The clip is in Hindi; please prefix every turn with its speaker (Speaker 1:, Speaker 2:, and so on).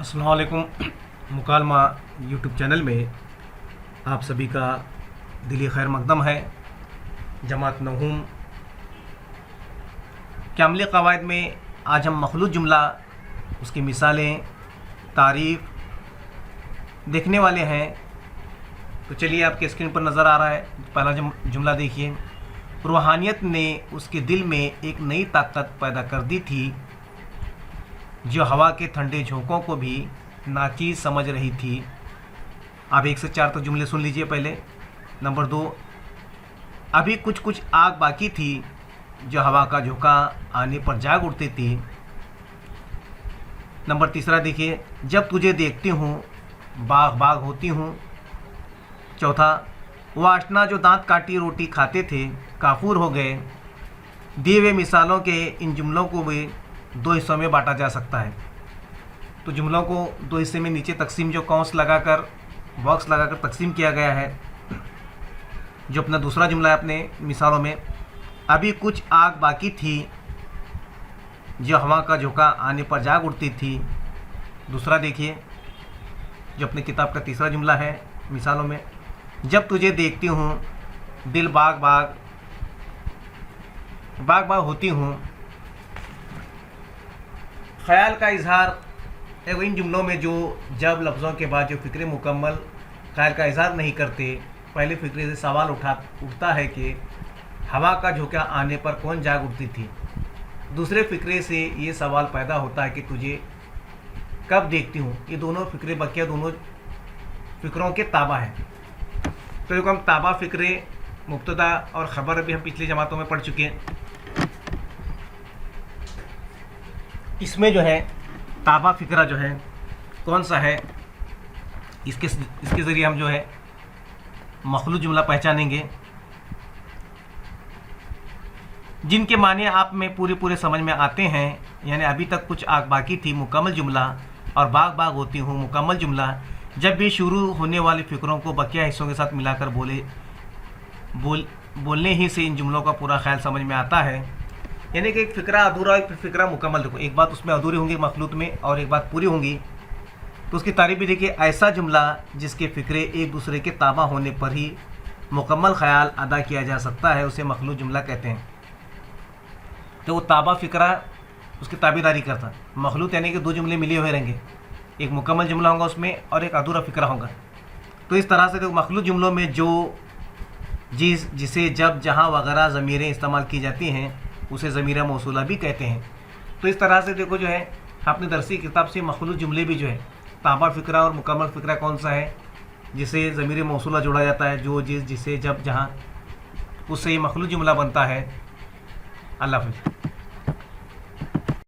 Speaker 1: अस्सलाम वालेकुम। मुकालमा यूट्यूब चैनल में आप सभी का दिली खैर मकदम है। जमात नहूम कामिल क़वाइद में आज हम मखलूत जुमला, उसकी मिसालें, तारीफ़ देखने वाले हैं। तो चलिए, आपके स्क्रीन पर नज़र आ रहा है पहला जुमला देखिए। रूहानियत ने उसके दिल में एक नई ताकत पैदा कर दी थी जो हवा के ठंडे झोंकों को भी नाचीज़ समझ रही थी। आप 1 से 4 तक जुमले सुन लीजिए पहले। नंबर 2, अभी कुछ कुछ आग बाकी थी जो हवा का झोंका आने पर जाग उठती थी। नंबर 3 देखिए, जब तुझे देखती हूँ बाग बाग होती हूँ। चौथा, वो आशना जो दांत काटी रोटी खाते थे काफूर हो गए। दिए हुए मिसालों के इन जुमलों को भी 2 हिस्सों में बांटा जा सकता है। तो जुमलों को 2 हिस्से में नीचे तकसीम, जो कौंस लगाकर बॉक्स लगाकर तकसीम किया गया है। जो अपना दूसरा जुमला है अपने मिसालों में, अभी कुछ आग बाकी थी जो हवा का झोंका आने पर जाग उठती थी। दूसरा देखिए, जो अपनी किताब का तीसरा जुमला है मिसालों में, जब तुझे देखती हूँ दिल बाग बाग बाग बाग होती हूँ। ख्याल का इजहार इन जुमलों में जो जब लफ्ज़ों के बाद जो फ़िक्रे मुकम्मल ख्याल का इजहार नहीं करते, पहले फ़िक्रे से सवाल उठता है कि हवा का झोंका आने पर कौन जाग उठती थी। दूसरे फ़िक्रे से ये सवाल पैदा होता है कि तुझे कब देखती हूँ। ये दोनों फ़िक्रे बकिया दोनों फ़िक्रों के ताबा हैं। तो एक हम ताबा फ़िक्रे, मुब्तदा और ख़बर भी हम पिछली जमातों में पढ़ चुके हैं। इसमें जो है ताबा फ़िक्रा जो है कौन सा है, इसके ज़रिए हम जो है मखलूत जुमला पहचानेंगे, जिनके माने आप में पूरे समझ में आते हैं। यानी अभी तक कुछ आग बाकी थी मुकम्मल जुमला, और बाग बाग होती हूँ मुकम्मल जुमला। जब भी शुरू होने वाली फ़िक्रों को बकिया हिस्सों के साथ मिलाकर बोलने ही से इन जुमलों का पूरा ख्याल समझ में आता है। यानी कि एक फ़िक्रा अधूरा, एक फ़िक्रा मुकम्मल। देखो, एक बात उसमें अधूरी होंगी मखलूत में और एक बात पूरी होंगी। तो उसकी तारीफ़ भी देखिए, ऐसा जुमला जिसके फ़िक्रे एक दूसरे के ताबा होने पर ही मुकम्मल ख्याल अदा किया जा सकता है, उसे मखलूत जुमला कहते हैं। तो वो ताबा फ़िक्रा उसकी ताबेदारी करता है। मखलूत यानी कि 2 जुमले मिले हुए रहेंगे, एक मुकम्मल जुमला होगा उसमें और एक अधूरा फ़िक्रा होगा। तो इस तरह से देखो, मखलूत जुमलों में जो जिसे जब जहाँ वगैरह ज़मीरें इस्तेमाल की जाती हैं उसे ज़मीर मौसूला भी कहते हैं। तो इस तरह से देखो जो है अपनी दरसी किताब से मखलूत जुमले भी जो है ताबा फ़िक्रा और मुकम्मल फ़िक्रा कौन सा है जिसे ज़मीर मौसूला जोड़ा जाता है, जो जिसे जब जहाँ, उससे ये मखलूत जुमला बनता है। अल्लाह हाफ़िज़।